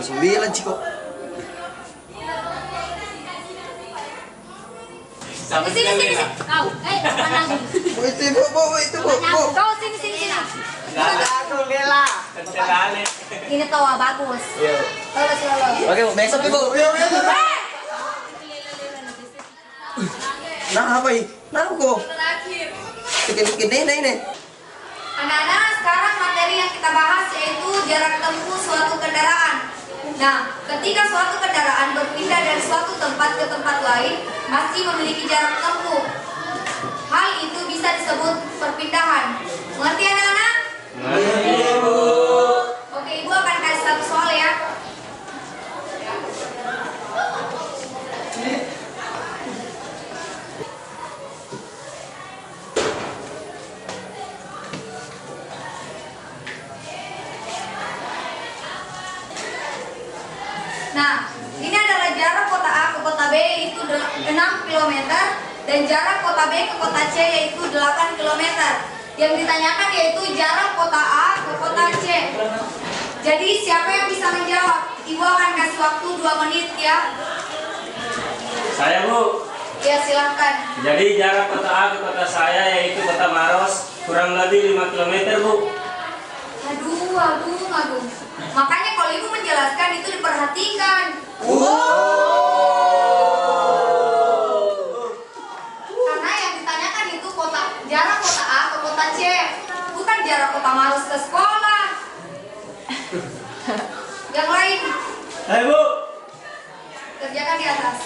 9 Ciko. Sini. Kau, mana aku? Itu bu. Kau sini. Aku Lela. Ini tahu bagus. Iya. Lolos. Oke, Bu. Besok Ibu. Nah, apa ini? Nah, kok. Bikin ini. Anak-anak, sekarang materi yang kita bahas yaitu jarak tempuh suatu kendaraan. Nah, ketika suatu kendaraan berpindah dari suatu tempat ke tempat lain, masih memiliki jarak tempuh. Hal itu bisa disebut perpindahan. Mengerti anak-anak? Mengerti, Bu. Oke, Ibu akan kasih satu soal ya. Nah, ini adalah jarak kota A ke kota B yaitu 6 km dan jarak kota B ke kota C yaitu 8 km. Yang ditanyakan yaitu jarak kota A ke kota C. Jadi siapa yang bisa menjawab? Ibu akan kasih waktu 2 menit ya. Saya, Bu. Ya, silahkan. Jadi jarak kota A ke kota saya yaitu kota Maros kurang lebih 5 km, Bu. Aduh. Makanya kalau ibu menjelaskan itu diperhatikan. Karena yang ditanyakan itu jarak kota A ke kota C, bukan jarak kota Maros ke sekolah. Yang lain, Hai, Bu. kerjakan di atas.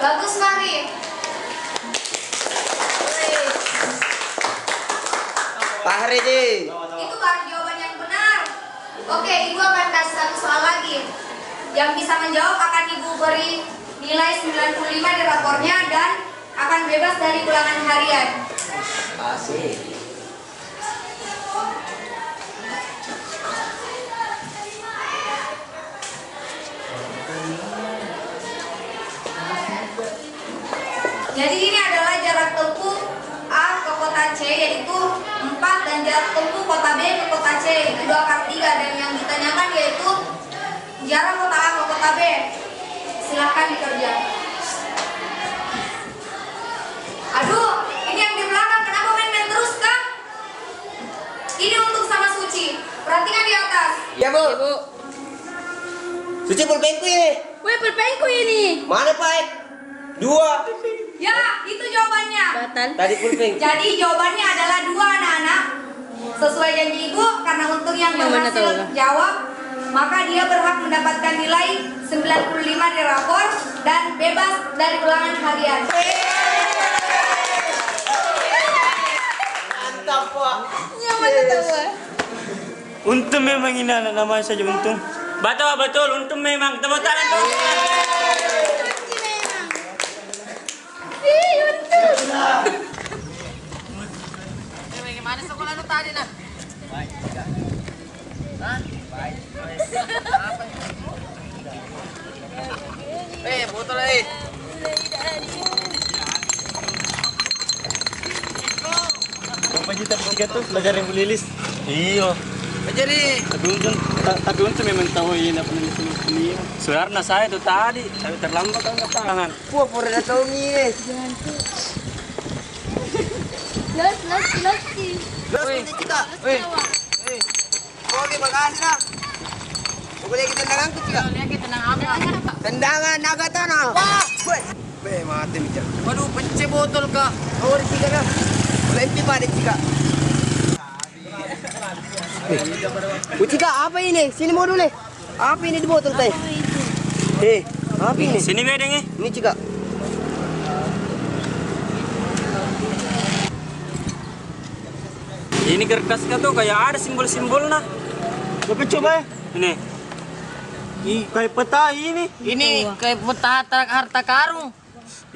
Bagus, Mari. Pak Ridi. Itu baru jawaban yang benar. Oke, ibu akan kasih satu soal lagi. Yang bisa menjawab akan ibu beri nilai 95 di rapornya dan akan bebas dari ulangan harian. Asik. Jadi ini adalah jarak tempuh A ke kota C yaitu 4 dan jarak tempuh kota B ke kota C yaitu 2/3 dan yang ditanyakan yaitu jarak kota A ke kota B. Silahkan dikerja. Aduh, ini yang di belakang kenapa main-main terus kah? Ini untuk sama Suci. Perhatikan di atas. Ya, Bu. Suci pulpenku ini. Wih, pulpenku ini. Mana, Pak? 2. Ya, itu jawabannya. Tadi pulpen. Jadi jawabannya adalah 2 anak-anak. Sesuai janji ibu, karena untuk yang berhasil jawab, maka dia berhak mendapatkan nilai 95 di rapor dan bebas dari ulangan harian. Mantap, Pak. Untung memang ini anak namanya saja untung. Betul, untung memang. Tepuk tangan, Bu. Gimana sekolah lu tadi nah? Baik. Botol Berapa juta bertiga tuh belajar yang lilis? Iya. Jadi, Tapi untung memang tahu ini apa ini. Sebenarnya saya tuh tadi, saya terlambat kan ke tangan. gua pernah tahu nih. Los. Los ini kita. Oke, makasih lah. Boleh kita tendangan ku juga. Tendangan naga tanah. Wah, mati nih. Waduh, pecah botol kak. Oh, di tiga kak. Lempi pada tiga. Cika, apa ini? Sini mau dulu. Apa ini di botol teh? Apa ini? Sini bedengnya. Ini Cika. Ini kertasnya tuh kayak ada simbol-simbolnya. Coba ya. Ini. Kayak peta ini. Ini kayak peta harta karun.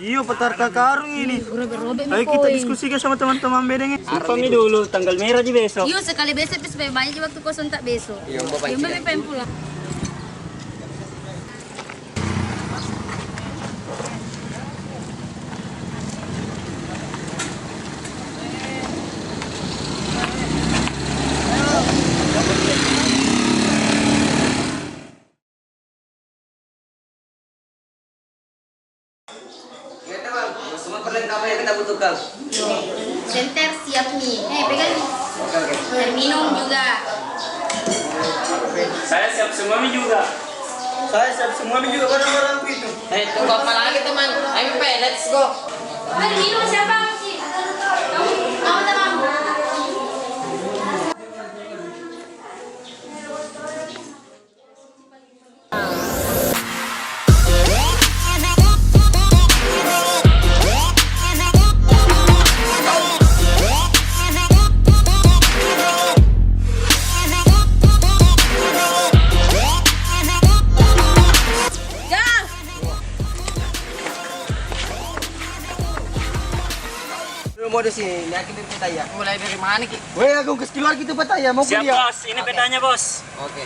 Iya, peta harta karun ini. Robek-robek Ayo kita diskusikan sama teman-teman bedengnya. Pami dulu, tanggal merah di besok. Iya sekali besok supaya banyak waktu kosong tak besok. Iya, Mbak Yang Panci. pengen pulang. Kita bang, semua perlengkapan yang kita butuhkan. Senter siap nih. Pegang nih. Oke. Air minum juga. Saya siap semua juga. Saya siap semua juga barang-barangku itu. Tunggu apa lagi teman? Ayo Pe, let's go. Air minum siapa sih? Kamu teman. Mau di sini, aku di petaya. Mulai dari mana Ki? Weh, aku ke keluar gitu petaya mau Siap kuliah. bos, ini petanya bos. Oke.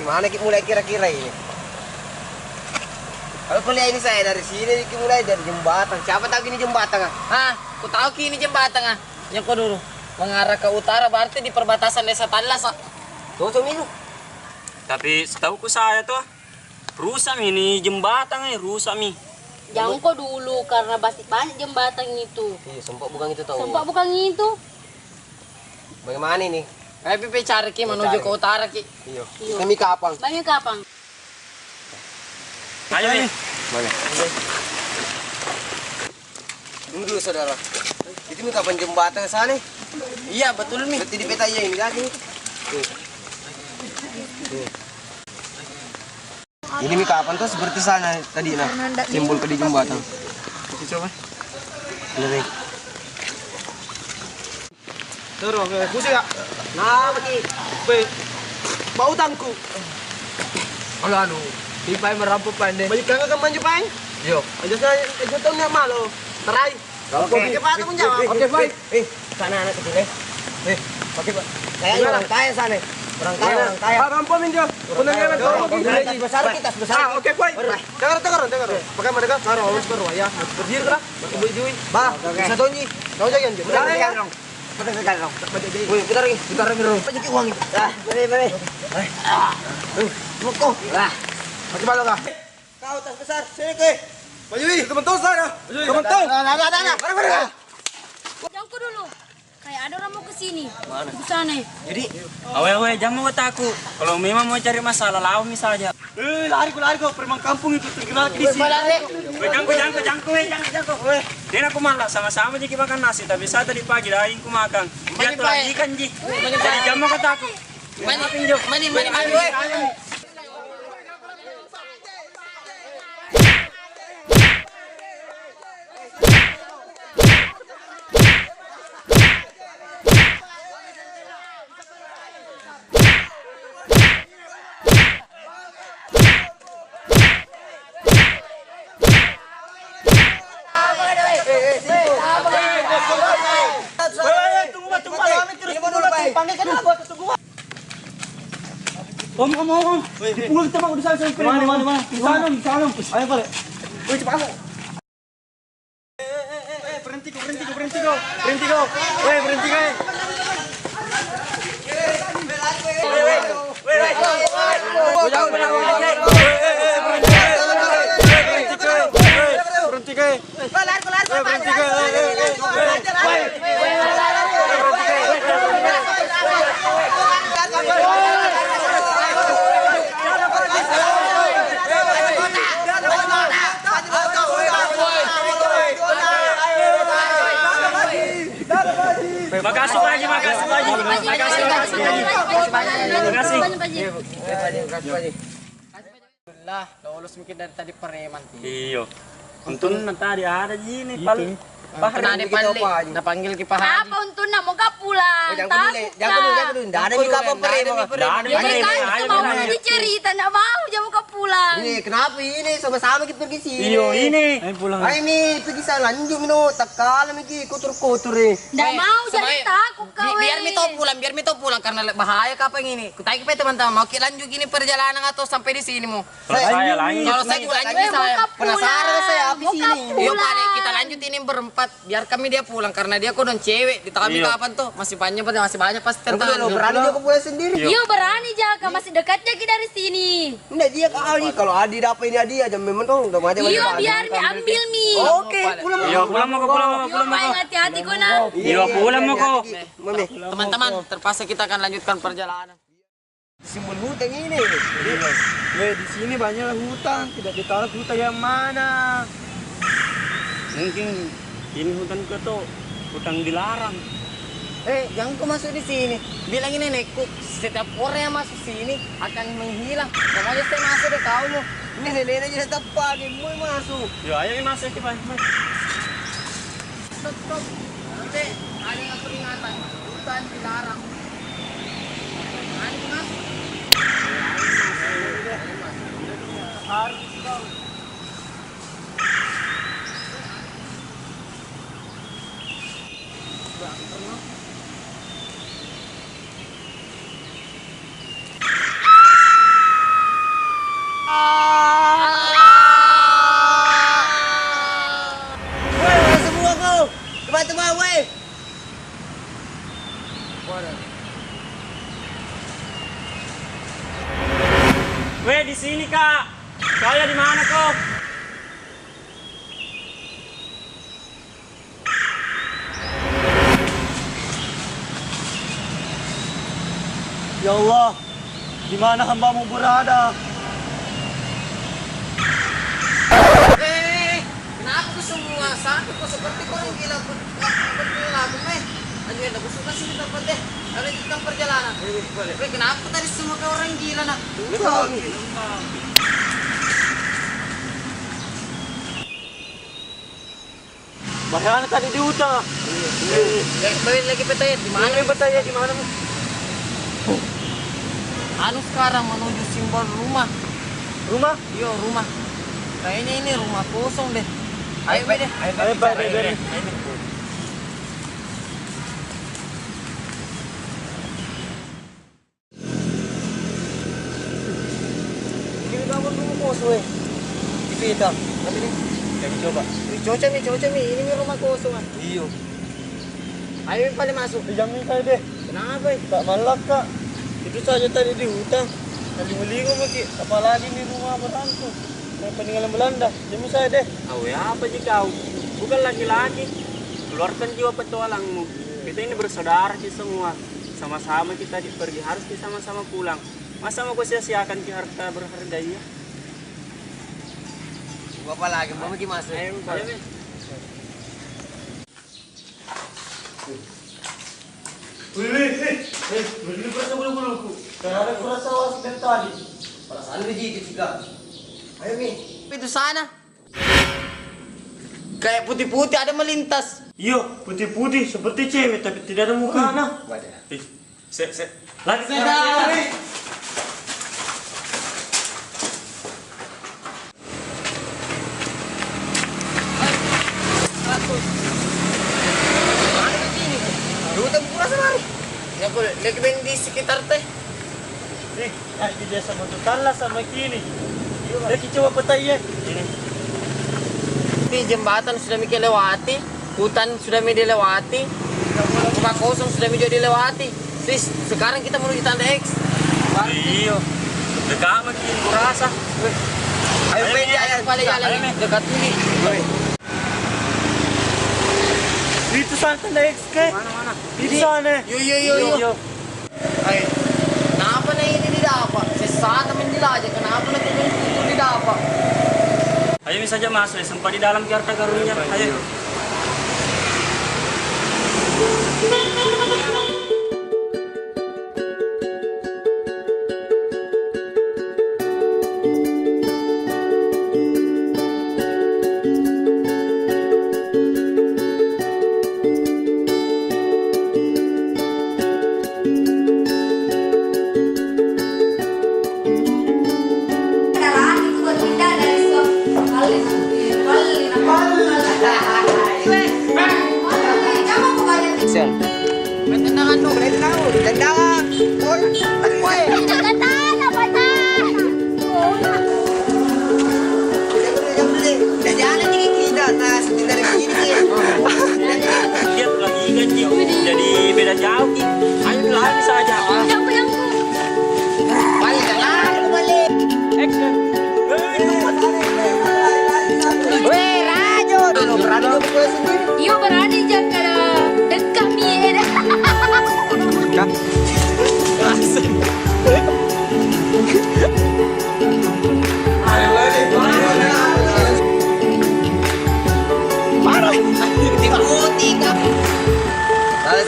Di mana kita mulai kira-kira ini? Kalau kuliah ini saya dari sini kita mulai dari jembatan. Siapa tahu ini jembatan ah? Hah, ku tahu Ki ini jembatan ah. Yang kau dulu mengarah ke utara berarti di perbatasan desa Talas. Tuh minum. Tapi setahuku saya tuh rusak ini jembatan rusak mi. Jangan kok dulu karena banyak jembatan itu. Iya, sempat bukan itu tahu. Sumpah bukan itu. Bagaimana ini? Ayo Pipi cari Ki menuju ke utara Ki. Iya. Kami kapan? Banyak kapan? Ayo nih. Mana? Tunggu dulu saudara. Itu nih kapan jembatan ke sana? Iya betul Mi. Berarti di petaya ini lagi. Ini mi kapan tuh seperti sana tadi nah simbol ke di jembatan. Coba. Ini. Terus, pusing ya. Nah, bagi. Bau tangku. Anu, pipai merampok pandai. Balik kagak ke manju pai? Yo. Aja tahu nih malu. Terai. Oke. Cepat kamu jawab. Oke, baik. Sana anak kecil. Oke, Pak. Kayaknya orang kaya sana. Orang kaya. Rampok minjo. Punang lewat kau besar kita besar. Oke, baik. Dengar. Pakai mereka karo harus berwaya. Berdiri kah? Ibu-ibu. Bah, bisa tonji. Kau jangan. Putar dong. Wih, putar lagi dong. Pajak uang itu. Beri. Moko. Pakai balok kah? Kau tas besar. Sini ke. Majui, kebentuk sana. Kebentuk. Nah. Jangan kok dulu. Kayak ada orang mau ke sini. Mana? Ke sana. Jadi, awe jangan mau takut. Kalau memang mau cari masalah lawan saja. Lari kok, peremang kampung itu terkenal di sini. Jangko. Dan aku malah sama-sama jadi makan nasi, tapi saya tadi pagi dah ku makan. Dia tuh lagi kan ji. Jadi jam mau kata aku. Mani. Om. Pukul kita mau di sana. Mana? Di sana. Ayo, Pak. Woi, cepat. Berhenti kau. Woi, berhenti kau. Makasih Pak Haji. Alhamdulillah, lulus mungkin dari tadi preman. Iya. Untun tadi ada gini paling. Nah, dipanggil kipahaji. Apa untuk nak mau gak pulang? takut Jangan dulu. Nggak ada juga apa Nggak ada apa. Nggak ada Jadi Pre, kan ayo, itu mau Pre. dicerita, nggak mau jam kau pulang. Ini kenapa ini sama-sama kita pergi sini. Iyo ini. Ayo pulang. Ayo mi pergi sana lanjut mino tak kalah mi kotor-kotor eh. Nggak mau jadi takut kau. Biar Mito pulang karena bahaya kapeng ini. Kutanya ke teman-teman mau kita lanjut gini perjalanan atau sampai di sini mau. Kalau saya lanjut. Kalau saya juga lanjut saya. Penasaran saya apa sini. Yuk Pak, kita lanjut ini berempat. Biar kami dia pulang karena dia kodon cewek. Di kami Iya. kapan tuh? Masih banyak pasti Udah tentang. lo berani dia ke pulang sendiri. Iya berani Jaka, masih dekatnya kita dari sini. Enggak dia ke Ali kalau Adi dapat ini Adi aja memang dong udah macam Iya biar mi ambil mi. Oke, pulang. Iyo pulang mau kok. Iya main hati-hati kau nak. Iyo pulang mau kok. Mami. Teman-teman, terpaksa kita akan lanjutkan perjalanan. Simbol hutan ini. Di sini banyak hutan, tidak ditahu hutan yang mana. Mungkin ini hutan itu hutan dilarang. Jangan kau masuk di sini. Bilang ini nenekku, setiap orang yang masuk sini akan menghilang. Kamu aja saya masuk deh kau mau. Ini nenek aja tepat nih, mau masuk. Yo ayo masuk kita. Stop. Kita ada yang peringatan. Hutan dilarang. Mari masuk. Woi, semua kau. Teman-teman, woi. Weh di sini kak. Saya di mana kok? Ya Allah, di mana hambamu berada? Kenapa tuh semua sakit kok seperti orang gila berlaku aduh ya aku suka sini tempat deh lanjutkan perjalanan kenapa tadi semua kayak orang gila nak Bagaimana tadi di hutan? balik lagi petanya di mana Ini bertanya di mana? anu sekarang menuju simbol rumah Rumah? iya rumah kayaknya ini rumah kosong deh ayo deh Ayo, Pak, Dede. Ini kamu dulu kos, woi. Itu hitam. Tapi ini Kami coba. cuaca nih ini rumah kosong ah. iyo. Ayo paling masuk Jamin saya deh. kenapa Tak malak kak. Itu saja tadi di hutan. Melingo maki. Apalagi di rumah berhantu. Yang peninggalan Belanda. Jamin saya deh. Tahu ya apa sih kau? Bukan laki-laki. Keluarkan jiwa petualangmu. Kita ini bersaudara sih semua. Sama-sama kita pergi harus kita sama-sama pulang. Masa mau kau sia-siakan ke harta berharga ya? Apa lagi? Mau pergi masuk. Ayo, ayo. Begini kurasa bulu-buluku. Karena ada kurasa was dari tadi. Perasaan begitu juga. Ayo mi. itu sana kayak putih-putih ada melintas Iya, putih-putih seperti cewek tapi tidak ada muka anak. Lagi Hutan pula semari. ya boleh lagi main di sekitar teh Nih, di desa Montutala sama kini. Lagi coba petai ya. Ini. di jembatan sudah mikir lewati hutan sudah mikir lewati rumah kosong sudah mikir dilewati terus sekarang kita menuju tanda X Iyo. Dekat makin kurasa. ayo pede ayo paling jalan Ayo, Mi. dekat ini Itu sana tanda XK. Mana-mana? Di sana. yo ayo kenapa nih ini tidak apa sesat menjelajah kenapa nih itu tidak apa Ayo saja masuk, sempat di dalam harta karunnya. Ayo. tahu. Tendangan. Gol. Woi. Kata apa tak? Jangan beli. Dan jangan nih kita nah sebentar begini sih. Lihat lagi kan Ki. Jadi beda jauh Ki. Ayo lari saja. Yang Balik jangan balik. Action. Weh, Rajo. Rajo gue sendiri. iyo berani jangan dan kami ada.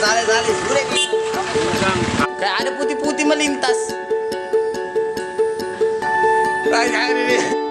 Sale. Sudah. Kayak ada putih-putih melintas. Jangan ini.